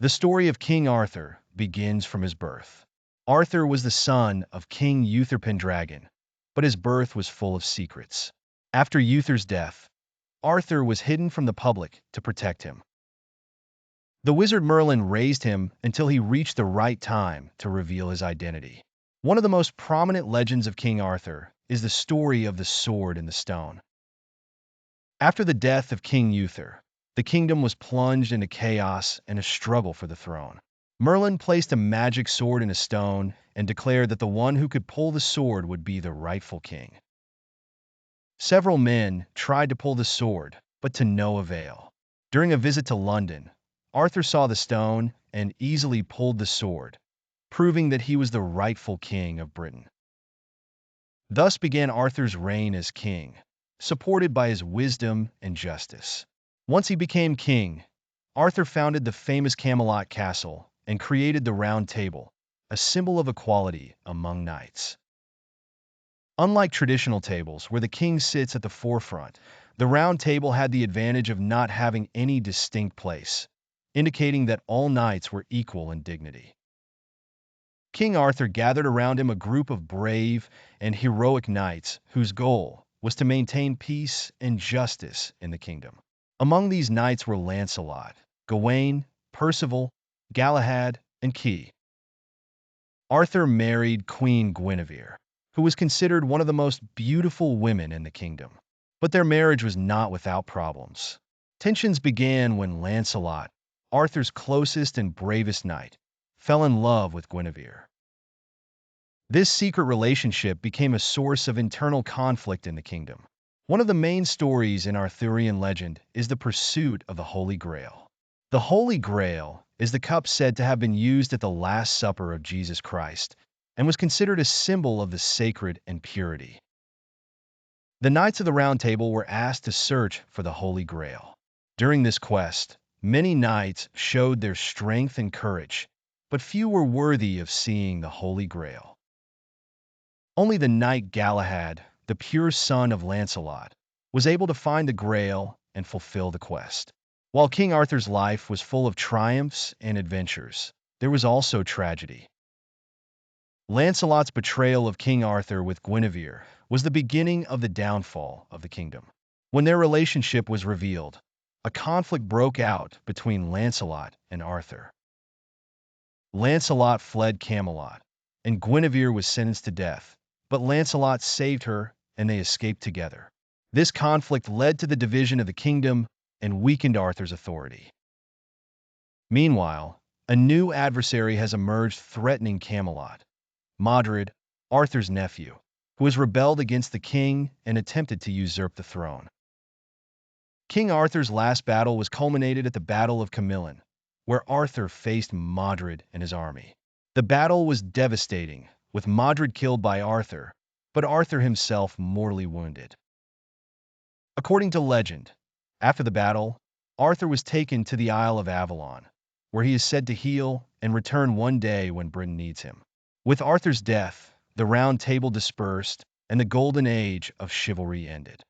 The story of King Arthur begins from his birth. Arthur was the son of King Uther Pendragon, but his birth was full of secrets. After Uther's death, Arthur was hidden from the public to protect him. The wizard Merlin raised him until he reached the right time to reveal his identity. One of the most prominent legends of King Arthur is the story of the sword and the stone. After the death of King Uther, the kingdom was plunged into chaos and a struggle for the throne. Merlin placed a magic sword in a stone and declared that the one who could pull the sword would be the rightful king. Several men tried to pull the sword, but to no avail. During a visit to London, Arthur saw the stone and easily pulled the sword, proving that he was the rightful king of Britain. Thus began Arthur's reign as king, supported by his wisdom and justice. Once he became king, Arthur founded the famous Camelot castle and created the Round Table, a symbol of equality among knights. Unlike traditional tables, where the king sits at the forefront, the Round Table had the advantage of not having any distinct place, indicating that all knights were equal in dignity. King Arthur gathered around him a group of brave and heroic knights whose goal was to maintain peace and justice in the kingdom. Among these knights were Lancelot, Gawain, Percival, Galahad, and Key. Arthur married Queen Guinevere, who was considered one of the most beautiful women in the kingdom. But their marriage was not without problems. Tensions began when Lancelot, Arthur's closest and bravest knight, fell in love with Guinevere. This secret relationship became a source of internal conflict in the kingdom. One of the main stories in Arthurian legend is the pursuit of the Holy Grail. The Holy Grail is the cup said to have been used at the Last Supper of Jesus Christ and was considered a symbol of the sacred and purity. The Knights of the Round Table were asked to search for the Holy Grail. During this quest, many knights showed their strength and courage, but few were worthy of seeing the Holy Grail. Only the knight Galahad, the pure son of Lancelot, was able to find the Grail and fulfill the quest. While King Arthur's life was full of triumphs and adventures, there was also tragedy. Lancelot's betrayal of King Arthur with Guinevere was the beginning of the downfall of the kingdom. When their relationship was revealed, a conflict broke out between Lancelot and Arthur. Lancelot fled Camelot, and Guinevere was sentenced to death, but Lancelot saved her and they escaped together. This conflict led to the division of the kingdom and weakened Arthur's authority. Meanwhile, a new adversary has emerged threatening Camelot: Modred, Arthur's nephew, who has rebelled against the king and attempted to usurp the throne. King Arthur's last battle was culminated at the Battle of Camelot, where Arthur faced Modred and his army. The battle was devastating, with Modred killed by Arthur, but Arthur himself mortally wounded. According to legend, after the battle, Arthur was taken to the Isle of Avalon, where he is said to heal and return one day when Britain needs him. With Arthur's death, the Round Table dispersed, and the golden age of chivalry ended.